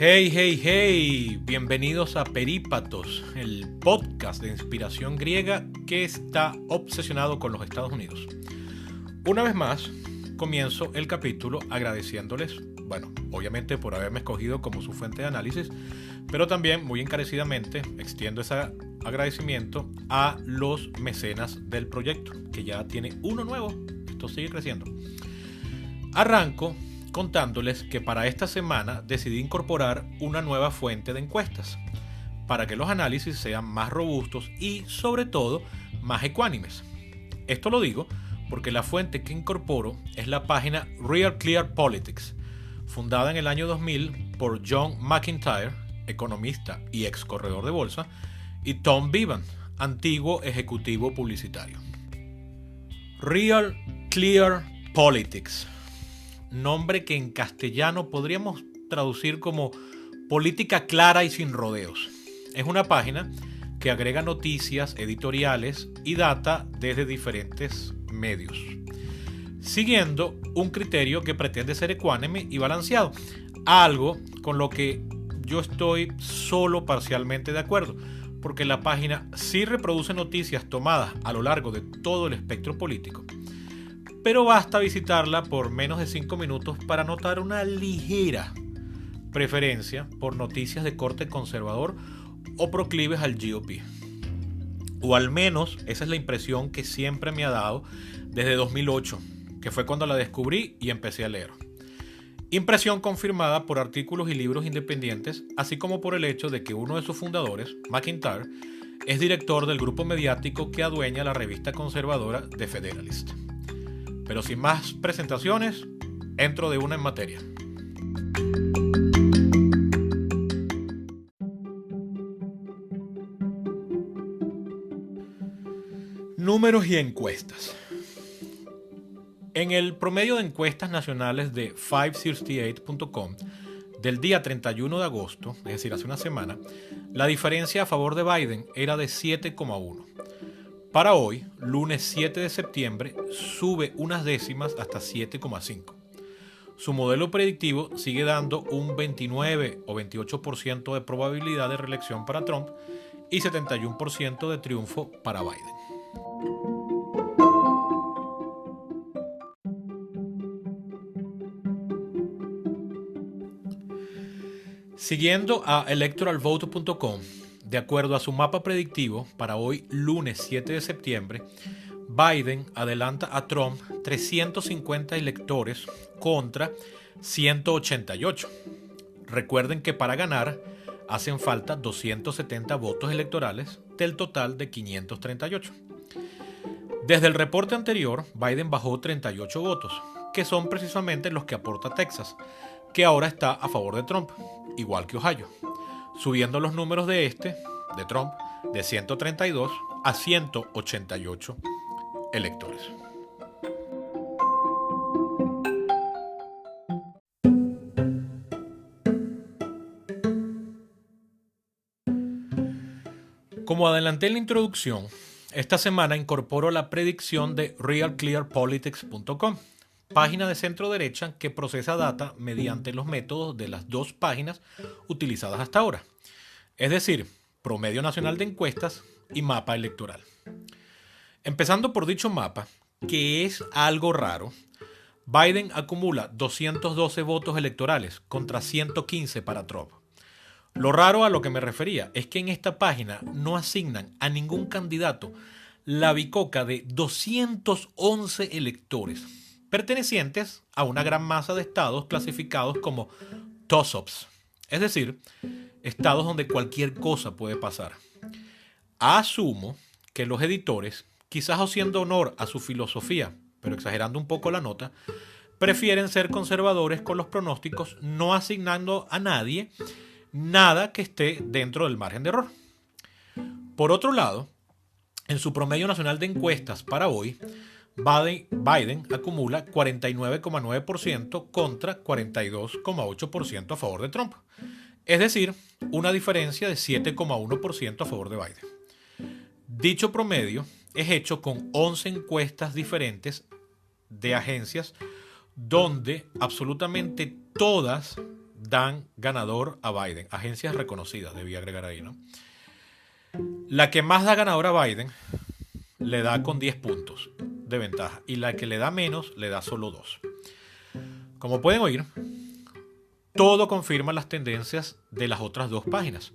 Hey, hey, hey, bienvenidos a Perípatos, el podcast de inspiración griega que está obsesionado con los Estados Unidos. Una vez más, comienzo el capítulo agradeciéndoles, obviamente por haberme escogido como su fuente de análisis, pero también muy encarecidamente extiendo ese agradecimiento a los mecenas del proyecto, que ya tiene uno nuevo. Esto sigue creciendo. Arranco contándoles que para esta semana decidí incorporar una nueva fuente de encuestas para que los análisis sean más robustos y, sobre todo, más ecuánimes. Esto lo digo porque la fuente que incorporo es la página Real Clear Politics, fundada en el año 2000 por John McIntyre, economista y ex corredor de bolsa, y Tom Bevan, antiguo ejecutivo publicitario. Real Clear Politics, nombre que en castellano podríamos traducir como política clara y sin rodeos. Es una página que agrega noticias, editoriales y data desde diferentes medios, siguiendo un criterio que pretende ser ecuánime y balanceado, algo con lo que yo estoy solo parcialmente de acuerdo, porque la página sí reproduce noticias tomadas a lo largo de todo el espectro político, pero basta visitarla por menos de 5 minutos para notar una ligera preferencia por noticias de corte conservador o proclives al GOP. O al menos esa es la impresión que siempre me ha dado desde 2008, que fue cuando la descubrí y empecé a leer. Impresión confirmada por artículos y libros independientes, así como por el hecho de que uno de sus fundadores, McIntyre, es director del grupo mediático que adueña la revista conservadora The Federalist. Pero sin más presentaciones, entro de una en materia. Números y encuestas. En el promedio de encuestas nacionales de 568.com del día 31 de agosto, es decir, hace una semana, la diferencia a favor de Biden era de 7,1. Para hoy, lunes 7 de septiembre, sube unas décimas hasta 7,5. Su modelo predictivo sigue dando un 29 o 28% de probabilidad de reelección para Trump y 71% de triunfo para Biden. Siguiendo a electoralvote.com, de acuerdo a su mapa predictivo, para hoy lunes 7 de septiembre, Biden adelanta a Trump 350 electores contra 188. Recuerden que para ganar hacen falta 270 votos electorales del total de 538. Desde el reporte anterior, Biden bajó 38 votos, que son precisamente los que aporta Texas, que ahora está a favor de Trump, igual que Ohio, subiendo los números de Trump, de 132 a 188 electores. Como adelanté en la introducción, esta semana incorporo la predicción de realclearpolitics.com, página de centro derecha que procesa data mediante los métodos de las dos páginas utilizadas hasta ahora, es decir, promedio nacional de encuestas y mapa electoral. Empezando por dicho mapa, que es algo raro, Biden acumula 212 votos electorales contra 115 para Trump. Lo raro a lo que me refería es que en esta página no asignan a ningún candidato la bicoca de 211 electores, pertenecientes a una gran masa de estados clasificados como toss-ups, es decir, estados donde cualquier cosa puede pasar. Asumo que los editores, quizás haciendo honor a su filosofía, pero exagerando un poco la nota, prefieren ser conservadores con los pronósticos, no asignando a nadie nada que esté dentro del margen de error. Por otro lado, en su promedio nacional de encuestas para hoy, Biden acumula 49,9% contra 42,8% a favor de Trump. Es decir, una diferencia de 7,1% a favor de Biden. Dicho promedio es hecho con 11 encuestas diferentes de agencias donde absolutamente todas dan ganador a Biden. Agencias reconocidas, debí agregar ahí, ¿no? La que más da ganador a Biden le da con 10 puntos de ventaja. Y la que le da menos le da solo 2. Como pueden oír, todo confirma las tendencias de las otras dos páginas.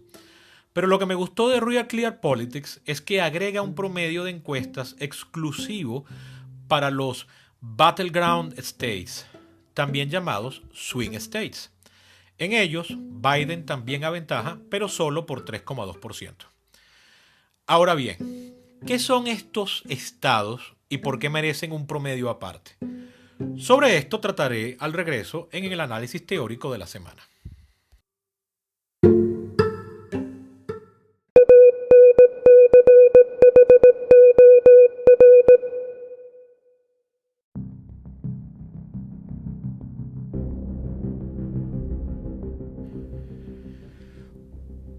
Pero lo que me gustó de Real Clear Politics es que agrega un promedio de encuestas exclusivo para los Battleground States, también llamados Swing States. En ellos, Biden también aventaja, pero solo por 3,2%. Ahora bien, ¿qué son estos estados y por qué merecen un promedio aparte? Sobre esto trataré al regreso en el análisis teórico de la semana.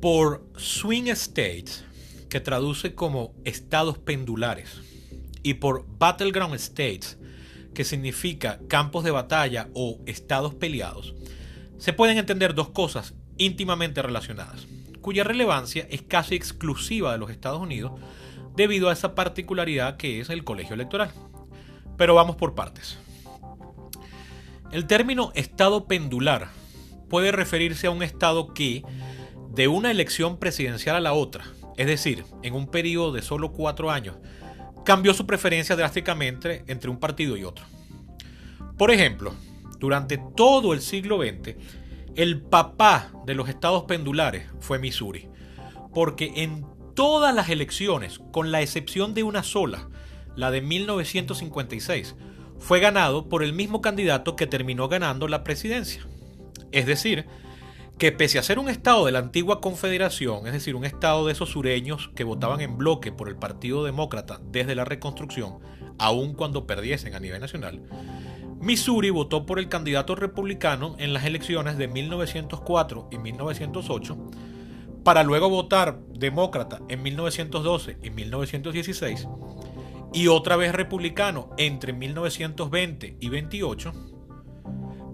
Por Swing States, que traduce como estados pendulares, y por Battleground States, que significa campos de batalla o estados peleados, se pueden entender dos cosas íntimamente relacionadas, cuya relevancia es casi exclusiva de los Estados Unidos debido a esa particularidad que es el colegio electoral. Pero vamos por partes. El término estado pendular puede referirse a un estado que, de una elección presidencial a la otra, es decir, en un periodo de solo 4 años, cambió su preferencia drásticamente entre un partido y otro. Por ejemplo, durante todo el siglo XX, el papá de los estados pendulares fue Missouri, porque en todas las elecciones, con la excepción de una sola, la de 1956, fue ganado por el mismo candidato que terminó ganando la presidencia. Es decir, que pese a ser un estado de la antigua Confederación, es decir, un estado de esos sureños que votaban en bloque por el Partido Demócrata desde la Reconstrucción, aun cuando perdiesen a nivel nacional, Missouri votó por el candidato republicano en las elecciones de 1904 y 1908, para luego votar demócrata en 1912 y 1916, y otra vez republicano entre 1920 y 28,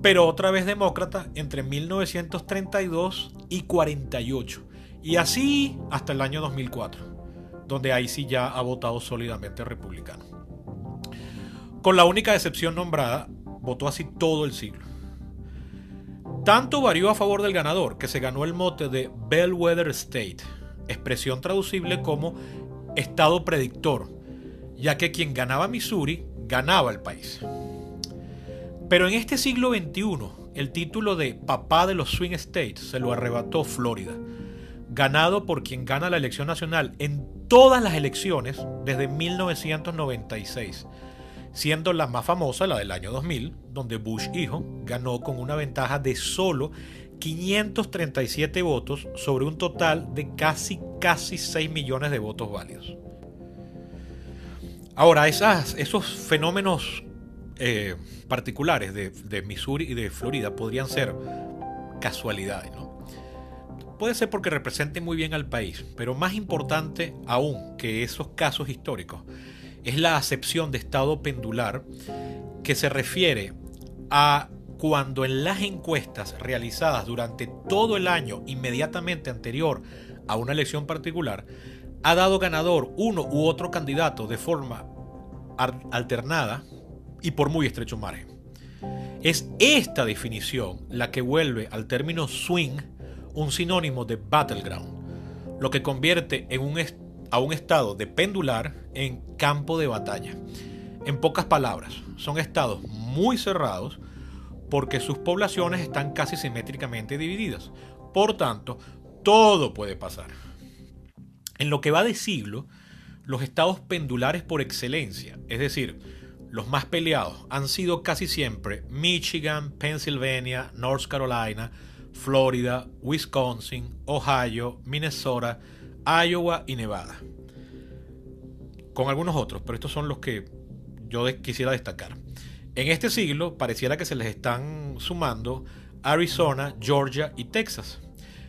pero otra vez demócrata entre 1932 y 48, y así hasta el año 2004, donde ahí sí ya ha votado sólidamente republicano. Con la única excepción nombrada, votó así todo el siglo. Tanto varió a favor del ganador que se ganó el mote de Bellwether State, expresión traducible como estado predictor, ya que quien ganaba Missouri ganaba el país. Pero en este siglo XXI, el título de papá de los Swing States se lo arrebató Florida, ganado por quien gana la elección nacional en todas las elecciones desde 1996, siendo la más famosa la del año 2000, donde Bush hijo ganó con una ventaja de solo 537 votos sobre un total de casi 6 millones de votos válidos. Ahora, esos fenómenos particulares de Missouri y de Florida podrían ser casualidades, ¿no? Puede ser porque representen muy bien al país, pero más importante aún que esos casos históricos es la acepción de estado pendular, que se refiere a cuando en las encuestas realizadas durante todo el año inmediatamente anterior a una elección particular ha dado ganador uno u otro candidato de forma alternada y por muy estrecho margen. Es esta definición la que vuelve al término swing un sinónimo de battleground, lo que convierte a un estado de pendular en campo de batalla. En pocas palabras, son estados muy cerrados porque sus poblaciones están casi simétricamente divididas. Por tanto, todo puede pasar. En lo que va de siglo, los estados pendulares por excelencia, es decir, los más peleados, han sido casi siempre Michigan, Pennsylvania, North Carolina, Florida, Wisconsin, Ohio, Minnesota, Iowa y Nevada. Con algunos otros, pero estos son los que yo quisiera destacar. En este siglo pareciera que se les están sumando Arizona, Georgia y Texas,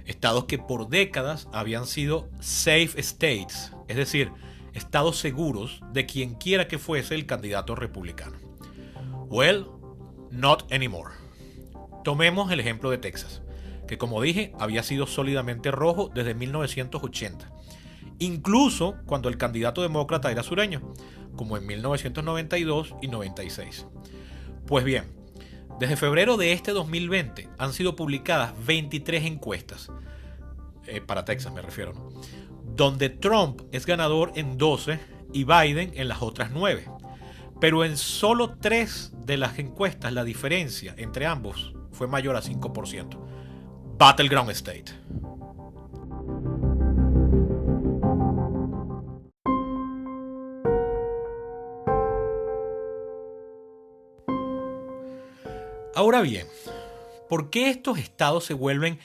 estados que por décadas habían sido safe states, es decir, estados seguros de quien quiera que fuese el candidato republicano. Well, not anymore. Tomemos el ejemplo de Texas. que como dije había sido sólidamente rojo desde 1980, incluso cuando el candidato demócrata era sureño, como en 1992 y 96. Pues bien, desde febrero de este 2020 han sido publicadas 23 encuestas, para Texas me refiero, ¿no?, donde Trump es ganador en 12 y Biden en las otras 9. Pero en solo 3 de las encuestas la diferencia entre ambos fue mayor a 5%. Battleground State. Ahora bien, ¿por qué estos estados se vuelven,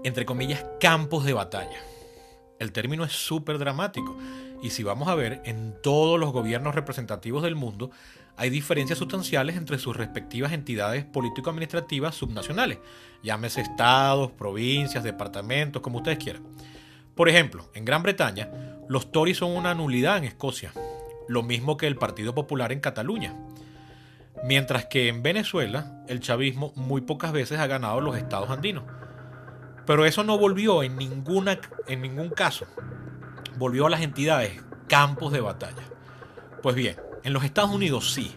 entre comillas, campos de batalla? El término es súper dramático y si vamos a ver, en todos los gobiernos representativos del mundo hay diferencias sustanciales entre sus respectivas entidades político-administrativas subnacionales, llámese estados, provincias, departamentos, como ustedes quieran. Por ejemplo, en Gran Bretaña, los Tories son una nulidad en Escocia, lo mismo que el Partido Popular en Cataluña. Mientras que en Venezuela, el chavismo muy pocas veces ha ganado los estados andinos. Pero eso no volvió en ningún caso. Volvió a las entidades campos de batalla. Pues bien, en los Estados Unidos sí.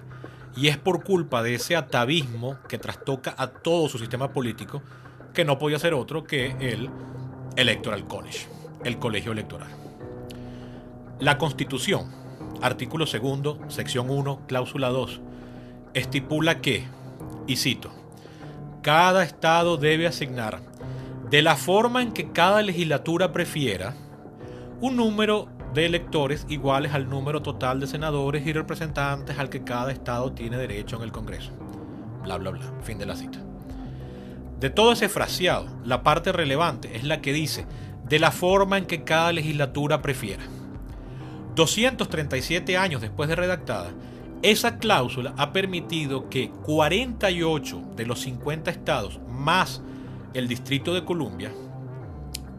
Y es por culpa de ese atavismo que trastoca a todo su sistema político, que no podía ser otro que el Electoral College, el colegio electoral. La Constitución, artículo 2, sección 1, cláusula 2, estipula que, y cito, cada estado debe asignar, de la forma en que cada legislatura prefiera, un número de electores iguales al número total de senadores y representantes al que cada estado tiene derecho en el Congreso. Bla, bla, bla. Fin de la cita. De todo ese fraseado, la parte relevante es la que dice, de la forma en que cada legislatura prefiera. 237 años después de redactada, esa cláusula ha permitido que 48 de los 50 estados más el Distrito de Columbia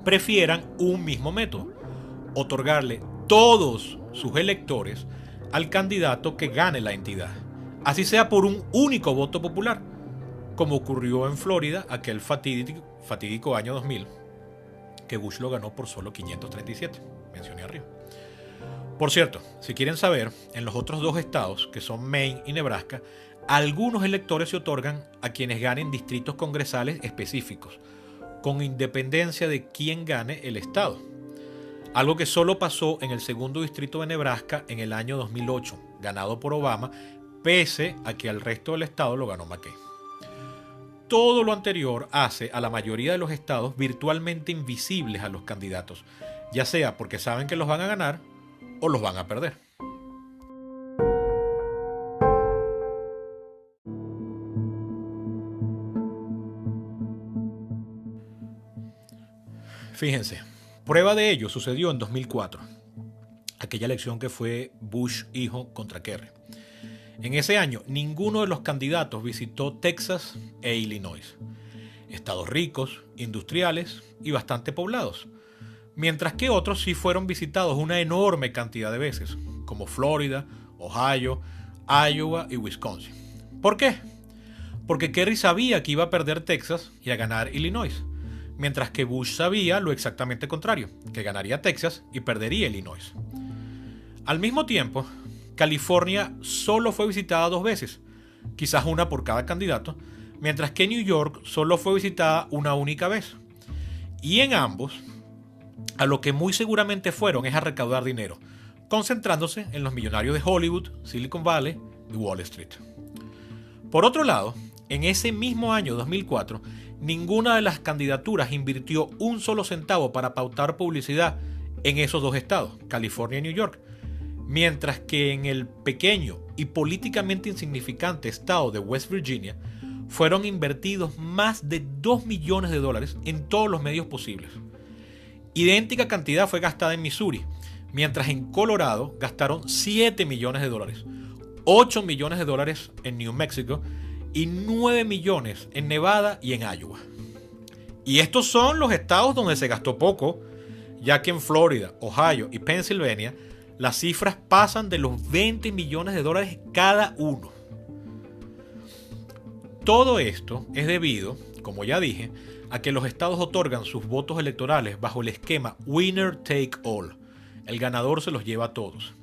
prefieran un mismo método, otorgarle todos sus electores al candidato que gane la entidad, así sea por un único voto popular, como ocurrió en Florida aquel fatídico año 2000, que Bush lo ganó por solo 537, mencioné arriba. Por cierto, si quieren saber, en los otros 2 estados, que son Maine y Nebraska, algunos electores se otorgan a quienes ganen distritos congresales específicos, con independencia de quién gane el estado. Algo que solo pasó en el 2º distrito de Nebraska en el año 2008, ganado por Obama, pese a que al resto del estado lo ganó McCain. Todo lo anterior hace a la mayoría de los estados virtualmente invisibles a los candidatos, ya sea porque saben que los van a ganar o los van a perder. Fíjense, prueba de ello sucedió en 2004, aquella elección que fue Bush hijo contra Kerry. En ese año, ninguno de los candidatos visitó Texas e Illinois, estados ricos, industriales y bastante poblados, mientras que otros sí fueron visitados una enorme cantidad de veces, como Florida, Ohio, Iowa y Wisconsin. ¿Por qué? Porque Kerry sabía que iba a perder Texas y a ganar Illinois, mientras que Bush sabía lo exactamente contrario, que ganaría Texas y perdería Illinois. Al mismo tiempo, California solo fue visitada 2 veces, quizás una por cada candidato, mientras que New York solo fue visitada una única vez. Y en ambos, a lo que muy seguramente fueron es a recaudar dinero, concentrándose en los millonarios de Hollywood, Silicon Valley y Wall Street. Por otro lado, en ese mismo año 2004, ninguna de las candidaturas invirtió un solo centavo para pautar publicidad en esos 2 estados, California y New York, mientras que en el pequeño y políticamente insignificante estado de West Virginia fueron invertidos más de $2 millones en todos los medios posibles. Idéntica cantidad fue gastada en Missouri, mientras en Colorado gastaron $7 millones, $8 millones en New Mexico y 9 millones en Nevada y en Iowa. Y estos son los estados donde se gastó poco, ya que en Florida, Ohio y Pensilvania las cifras pasan de los $20 millones cada uno. Todo esto es debido como ya dije, a que los estados otorgan sus votos electorales bajo el esquema winner take all. El ganador se los lleva a todos.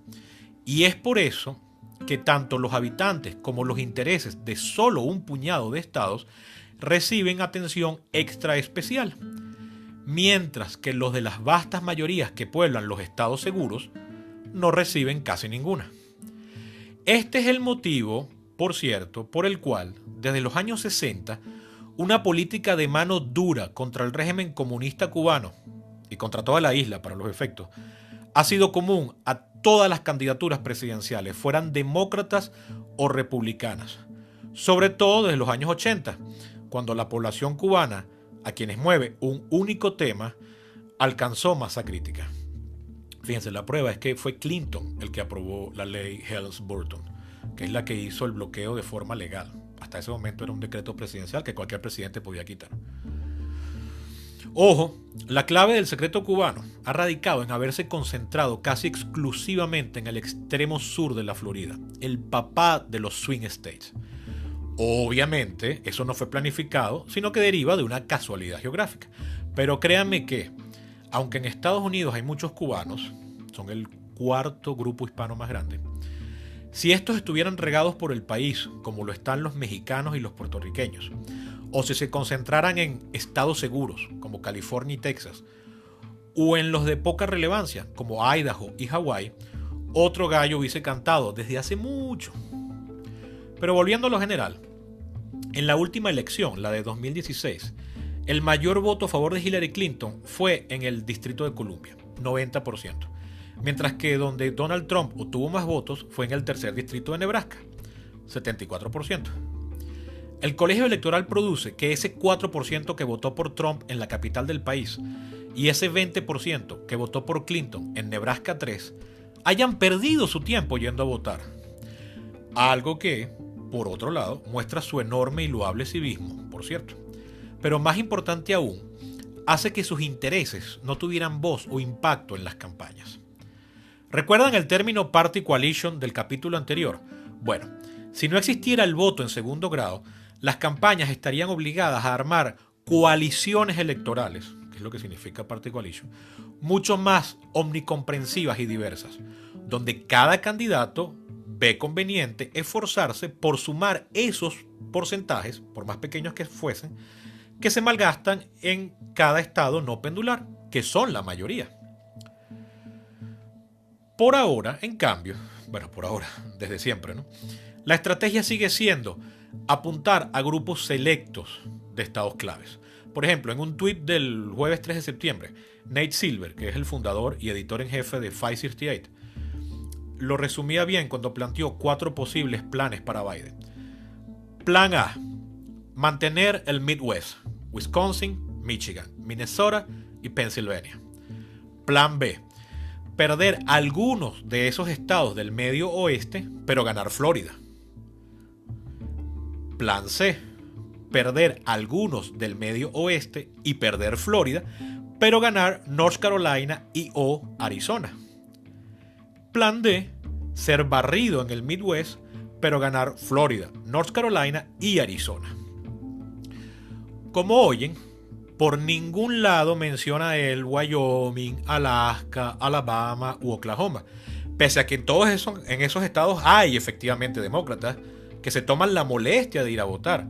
Y es por eso que tanto los habitantes como los intereses de solo un puñado de estados reciben atención extra especial, mientras que los de las vastas mayorías que pueblan los estados seguros no reciben casi ninguna. Este es el motivo, por cierto, por el cual, desde los años 60, una política de mano dura contra el régimen comunista cubano y contra toda la isla, para los efectos, ha sido común a todas las candidaturas presidenciales, fueran demócratas o republicanas, sobre todo desde los años 80, cuando la población cubana, a quienes mueve un único tema, alcanzó masa crítica. Fíjense, la prueba es que fue Clinton el que aprobó la ley Helms-Burton, que es la que hizo el bloqueo de forma legal. Hasta ese momento era un decreto presidencial que cualquier presidente podía quitar. Ojo, la clave del secreto cubano ha radicado en haberse concentrado casi exclusivamente en el extremo sur de la Florida, el papá de los swing states. Obviamente, eso no fue planificado, sino que deriva de una casualidad geográfica. Pero créanme que, aunque en Estados Unidos hay muchos cubanos, son el cuarto grupo hispano más grande, si estos estuvieran regados por el país, como lo están los mexicanos y los puertorriqueños, o si se concentraran en estados seguros, como California y Texas, o en los de poca relevancia, como Idaho y Hawái, otro gallo hubiese cantado desde hace mucho. Pero volviendo a lo general, en la última elección, la de 2016, el mayor voto a favor de Hillary Clinton fue en el Distrito de Columbia, 90%, mientras que donde Donald Trump obtuvo más votos fue en el tercer distrito de Nebraska, 74%. El colegio electoral produce que ese 4% que votó por Trump en la capital del país y ese 20% que votó por Clinton en Nebraska 3 hayan perdido su tiempo yendo a votar. Algo que, por otro lado, muestra su enorme y loable civismo, por cierto. Pero más importante aún, hace que sus intereses no tuvieran voz o impacto en las campañas. ¿Recuerdan el término Party Coalition del capítulo anterior? Bueno, si no existiera el voto en segundo grado, las campañas estarían obligadas a armar coaliciones electorales, que es lo que significa Party Coalition, mucho más omnicomprensivas y diversas, donde cada candidato ve conveniente esforzarse por sumar esos porcentajes, por más pequeños que fuesen, que se malgastan en cada estado no pendular, que son la mayoría. Por ahora, en cambio, desde siempre, ¿no? La estrategia sigue siendo apuntar a grupos selectos de estados claves. Por ejemplo, en un tuit del jueves 3 de septiembre, Nate Silver, que es el fundador y editor en jefe de 538, lo resumía bien cuando planteó 4 posibles planes para Biden. Plan A: mantener el Midwest, Wisconsin, Michigan, Minnesota y Pensilvania. Plan B: perder algunos de esos estados del medio oeste, pero ganar Florida. Plan C: perder algunos del medio oeste y perder Florida, pero ganar North Carolina y o Arizona. Plan D: ser barrido en el Midwest, pero ganar Florida, North Carolina y Arizona. Como oyen, por ningún lado menciona él Wyoming, Alaska, Alabama u Oklahoma, pese a que en esos estados hay efectivamente demócratas que se toman la molestia de ir a votar.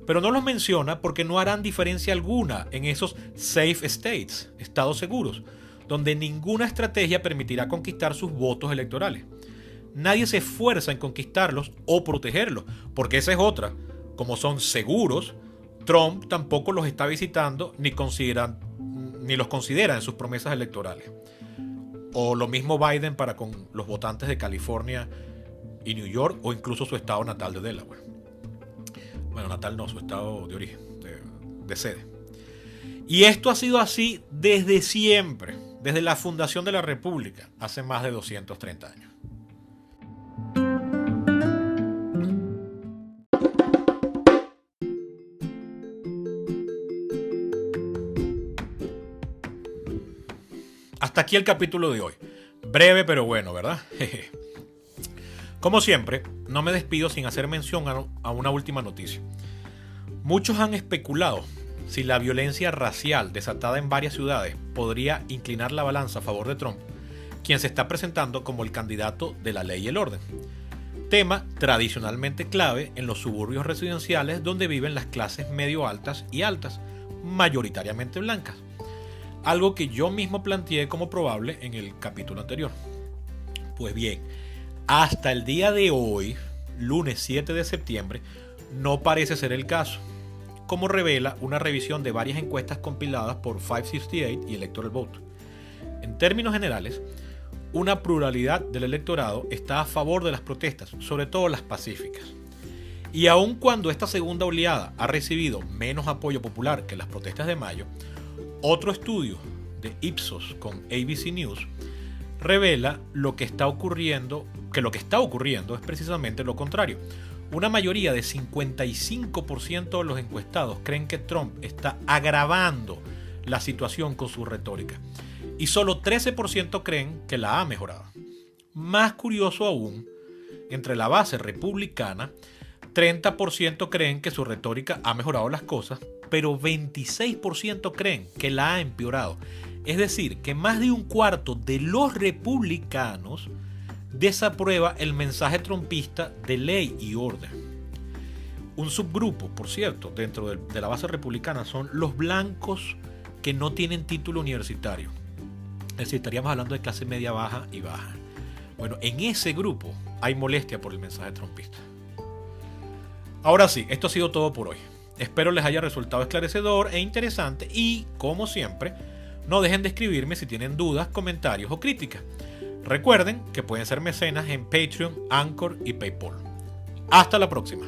Pero no los menciona porque no harán diferencia alguna en esos safe states, estados seguros, donde ninguna estrategia permitirá conquistar sus votos electorales. Nadie se esfuerza en conquistarlos o protegerlos, porque esa es otra. Como son seguros, Trump tampoco los está visitando ni los considera en sus promesas electorales. O lo mismo Biden para con los votantes de California y New York, o incluso su estado natal de Delaware. Bueno, natal no, su estado de origen, de sede. Y esto ha sido así desde siempre, desde la fundación de la República, hace más de 230 años. Hasta aquí el capítulo de hoy. Breve pero bueno, ¿verdad? Como siempre, no me despido sin hacer mención a una última noticia. Muchos han especulado si la violencia racial desatada en varias ciudades podría inclinar la balanza a favor de Trump, quien se está presentando como el candidato de la ley y el orden. Tema tradicionalmente clave en los suburbios residenciales donde viven las clases medio altas y altas, mayoritariamente blancas. Algo que yo mismo planteé como probable en el capítulo anterior. Pues bien, hasta el día de hoy, lunes 7 de septiembre, no parece ser el caso, como revela una revisión de varias encuestas compiladas por 568 y Electoral Vote. En términos generales, una pluralidad del electorado está a favor de las protestas, sobre todo las pacíficas. Y aun cuando esta segunda oleada ha recibido menos apoyo popular que las protestas de mayo, otro estudio de Ipsos con ABC News revela que lo que está ocurriendo es precisamente lo contrario. Una mayoría de 55% de los encuestados creen que Trump está agravando la situación con su retórica y solo 13% creen que la ha mejorado. Más curioso aún, entre la base republicana, 30% creen que su retórica ha mejorado las cosas, pero 26% creen que la ha empeorado. Es decir, que más de un cuarto de los republicanos desaprueba el mensaje trumpista de ley y orden. Un subgrupo, por cierto, dentro de la base republicana son los blancos que no tienen título universitario. Es decir, estaríamos hablando de clase media baja y baja. Bueno, en ese grupo hay molestia por el mensaje trumpista. Ahora sí, esto ha sido todo por hoy. Espero les haya resultado esclarecedor e interesante y, como siempre, no dejen de escribirme si tienen dudas, comentarios o críticas. Recuerden que pueden ser mecenas en Patreon, Anchor y PayPal. Hasta la próxima.